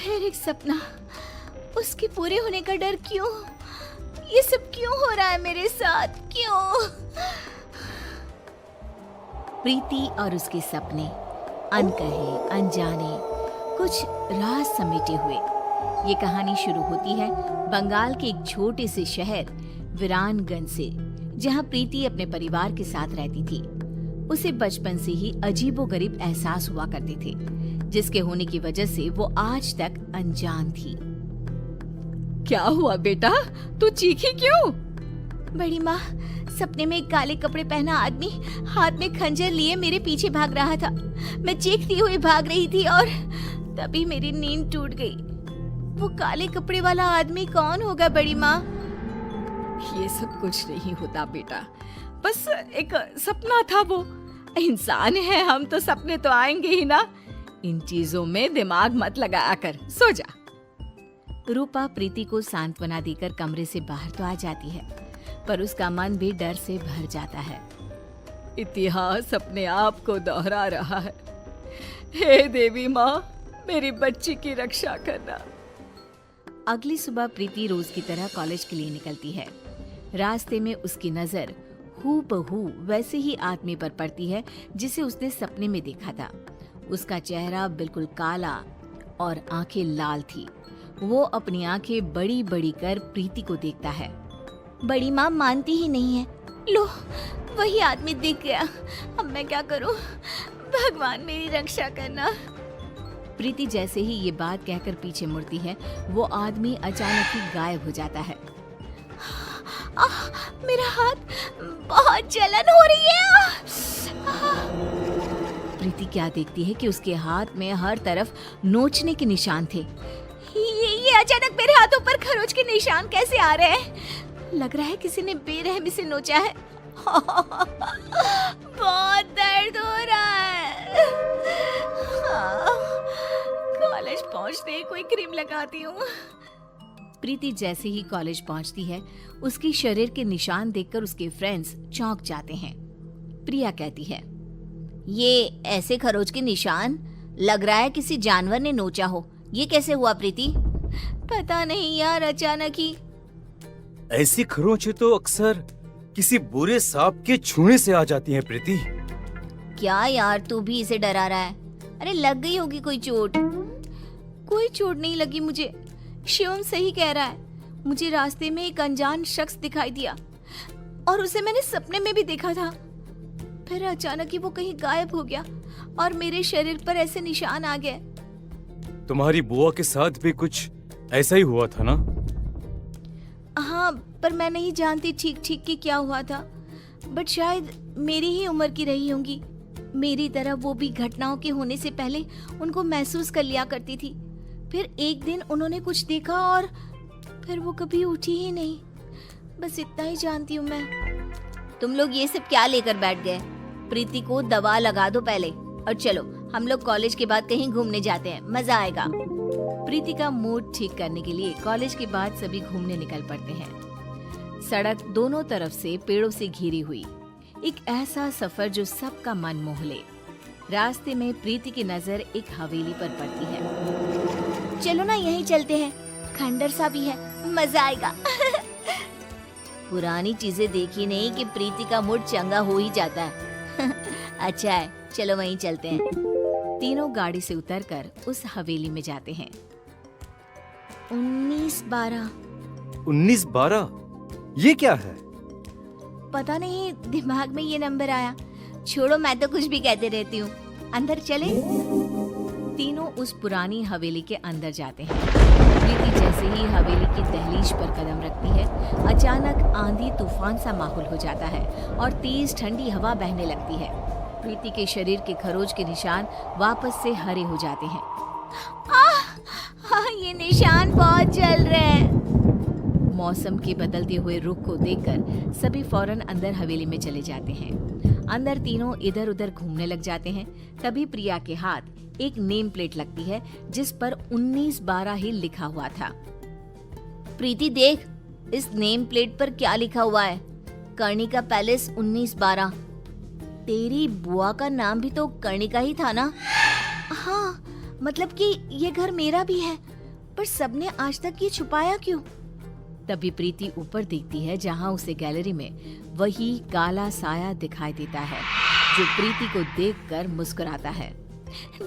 फिर एक सपना, उसके पूरे होने का डर। क्यों ये सब क्यों हो रहा है मेरे साथ? क्यों? प्रीति और उसके सपने, अनकहे अनजाने, कुछ राज समेटे हुए। ये कहानी शुरू होती है बंगाल के एक छोटे से शहर वीरानगंज से, जहाँ प्रीति अपने परिवार के साथ रहती थी। उसे बचपन से ही अजीबोगरीब एहसास हुआ करते थे, जिसके होने की वजह से वो आज तक अनजान थी। क्या हुआ बेटा, तू चीखी क्यों? बड़ी माँ, सपने में एक काले कपड़े पहना आदमी हाथ में खंजर लिए मेरे पीछे भाग रहा था। मैं चीखती हुई भाग रही थी और तभी मेरी नींद टूट गई। वो काले कपड़े वाला आदमी कौन होगा बड़ी माँ? ये सब कुछ नहीं होता बेटा, बस एक सपना था। वो इंसान है हम, तो सपने तो आएंगे ही ना। इन चीजों में दिमाग मत लगाया कर, सो जा। रूपा प्रीति को सांत्वना देकर कमरे से बाहर तो आ जाती है, पर उसका मन भी डर से भर जाता है। इतिहास अपने आप को दोहरा रहा है। हे देवी माँ, मेरी बच्ची की रक्षा करना। अगली सुबह प्रीति रोज की तरह कॉलेज के लिए निकलती है। रास्ते में उसकी नजर हूबहू वैसे ही आदमी पर पड़ती है जिसे उसने सपने में देखा था। उसका चेहरा बिल्कुल काला और आंखें लाल थी। वो अपनी आंखें बड़ी बड़ी कर प्रीति को देखता है। बड़ी माँ मानती ही नहीं है। लो, वही आदमी दिख गया। अब मैं क्या करूं? भगवान मेरी रक्षा करना। प्रीति जैसे ही ये बात कहकर पीछे मुड़ती है, वो आदमी अचानक ही गायब हो जाता है। मेरा हाथ, बहुत जलन हो रही है। प्रीति क्या देखती है कि उसके हाथ में हर तरफ नोचने के निशान थे। ये अचानक मेरे हाथों पर खरोच के निशान कैसे आ रहे हैं? लग रहा है किसी ने बेरहमी से नोचा है। बहुत दर्द हो रहा है। कॉलेज पहुंचते ही कोई क्रीम लगाती हूँ। प्रीति जैसे ही कॉलेज पहुंचती है, उसके शरीर के निशान देखकर उसके फ्रेंड्स चौंक जाते हैं। प्रिया कहती है, ये ऐसे खरोच के निशान, लग रहा है किसी जानवर ने नोचा हो। ये कैसे हुआ प्रीति? पता नहीं यार, अचानक ही। ऐसी खरोंचें तो अक्सर किसी बुरे सांप के छूने से आ जाती हैं प्रीति। क्या यार, तू भी इसे डरा रहा है? अरे लग गई होगी कोई चोट। कोई चोट नहीं लगी मुझे। शिवम सही कह रहा है। मुझे रास्ते में एक अनजान शख्स दिखाई दिया और उसे मैंने सपने में भी देखा था। फिर अचानक ही वो कहीं गायब हो गया और मेरे शरीर पर ऐसे निशान आ गए। तुम्हारी बुआ के साथ भी कुछ ऐसा ही हुआ था ना? हाँ, पर मैं नहीं जानती ठीक ठीक कि क्या हुआ था। बट शायद मेरी ही उम्र की रही होंगी। मेरी तरह वो भी घटनाओं के होने से पहले उनको महसूस कर लिया करती थी। फिर एक दिन उन्होंने कुछ देखा और फिर वो कभी उठी ही नहीं। बस इतना ही जानती हूँ मैं। तुम लोग ये सब क्या लेकर बैठ गए? प्रीति को दवा लगा दो पहले, और चलो हम लोग कॉलेज के बाद कहीं घूमने जाते हैं, मजा आएगा। प्रीति का मूड ठीक करने के लिए कॉलेज के बाद सभी घूमने निकल पड़ते हैं। सड़क दोनों तरफ से पेड़ों से घिरी हुई, एक ऐसा सफर जो सबका मन मोह ले। रास्ते में प्रीति की नजर एक हवेली पर पड़ती है। चलो ना यहीं चलते हैं, खंडर सा भी है, मजा आएगा। पुरानी चीजें देखी नहीं कि प्रीति का मूड चंगा हो ही जाता है। अच्छा है, चलो वहीं चलते हैं। तीनों गाड़ी से उतरकर उस हवेली में जाते हैं। 1912। 1912? ये क्या है? पता नहीं, दिमाग में ये नंबर आया। छोड़ो, मैं तो कुछ भी कहते रहती हूँ। अंदर चले। तीनों उस पुरानी हवेली के अंदर जाते हैं। प्रीति जैसे ही हवेली की दहलीज पर कदम रखती है, अचानक आंधी तूफान सा माहौल हो जाता है और तेज ठंडी हवा बहने लगती है। प्रीति के शरीर के खरोच के निशान वापस से हरे हो जाते हैं। ये निशान बहुत जल रहे हैं। मौसम के बदलते हुए रुख को देखकर सभी फौरन अंदर हवेली में चले जाते हैं। अंदर तीनों इधर उधर घूमने लग जाते हैं। तभी प्रिया के हाथ एक नेम प्लेट लगती है जिस पर 1912 ही लिखा हुआ था। प्रीति देख, इस नेम प्लेट पर क्या लिखा हुआ है? कर्णिका पैलेस 1912। तेरी बुआ का नाम भी तो कर्णिका ही था ना? हाँ, मतलब कि ये घर मेरा भी है। पर सबने आज तक ये छुपाया क्यों? तभी प्रीति ऊपर देखती है जहाँ उसे गैलरी में वही काला साया दिखाई देता है जो प्रीति को देखकर मुस्कुराता है।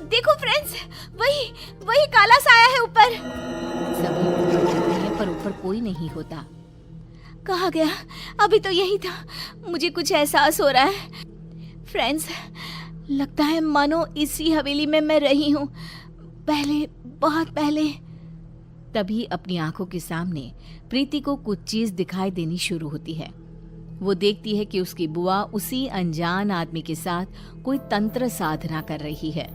देखो फ्रेंड्स, वही काला साया है ऊपर। सभी ऊपर जाते हैं पर ऊपर कोई नहीं होता। कहाँ गया? अभी तो यही था। मुझे कुछ एहसास हो रहा है फ्रेंड्स, लगता है मानो इसी हवेली में मैं रही हूँ, पहले, बहुत पहले। तभी अपनी आंखों के सामने प्रीति को कुछ चीज दिखाई देनी शुरू होती है। वो देखती है कि उसकी बुआ उसी अनजान आदमी के साथ कोई तंत्र साधना कर रही है।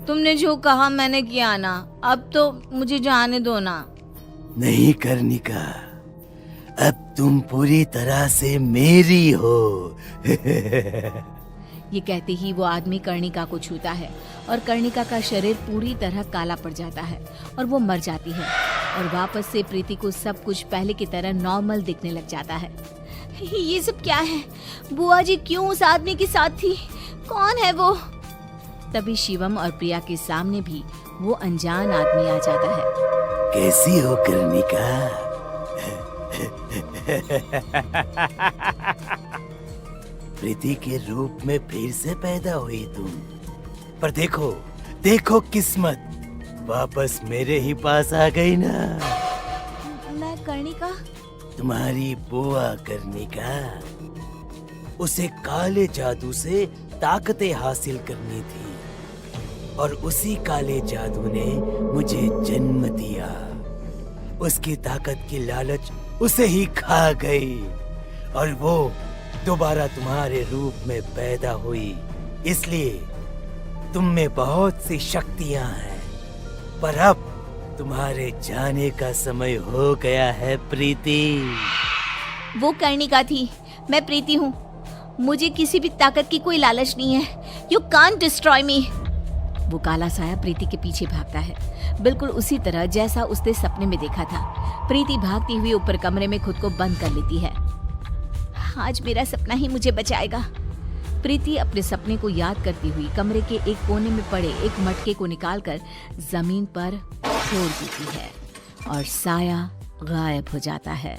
तुमने जो कहा मैंने किया ना, अब तो मुझे जाने दो ना। नहीं कर्णिका, अब तुम पूरी तरह से मेरी हो। ये कहते ही वो आदमी कर्णिका को छूता है और कर्णिका का शरीर पूरी तरह काला पड़ जाता है और वो मर जाती है और वापस से प्रीति को सब कुछ पहले की तरह नॉर्मल दिखने लग जाता है। ये सब क्या है? बुआ जी क्यों उस आदमी के साथ थी? कौन है वो? तभी शिवम और प्रिया के सामने भी वो अनजान आदमी आ जाता है। कैसी हो कर्णिका? प्रीति के रूप में फिर से पैदा हुई तुम। पर देखो देखो, किस्मत वापस मेरे ही पास आ गई ना। मैं कर्णिका? तुम्हारी बुआ कर्णिका। उसे काले जादू से ताकतें हासिल करनी थी और उसी काले जादू ने मुझे जन्म दिया। उसकी ताकत की लालच उसे ही खा गई और वो दोबारा तुम्हारे रूप में पैदा हुई। इसलिए तुम में बहुत सी शक्तियां हैं, पर अब तुम्हारे जाने का समय हो गया है प्रीति। वो कर्णिका थी, मैं प्रीति हूँ। मुझे किसी भी ताकत की कोई लालच नहीं है। यू कांट डिस्ट्रॉय मी। वो काला साया प्रीति के पीछे भागता है, बिल्कुल उसी तरह जैसा उसने सपने में देखा था। प्रीति भागती हुई ऊपर कमरे में खुद को बंद कर लेती है। आज मेरा सपना ही मुझे बचाएगा। प्रीति अपने सपने को याद करती हुई कमरे के एक कोने में पड़े एक मटके को निकालकर जमीन पर छोड़ देती है और साया गायब हो जाता है।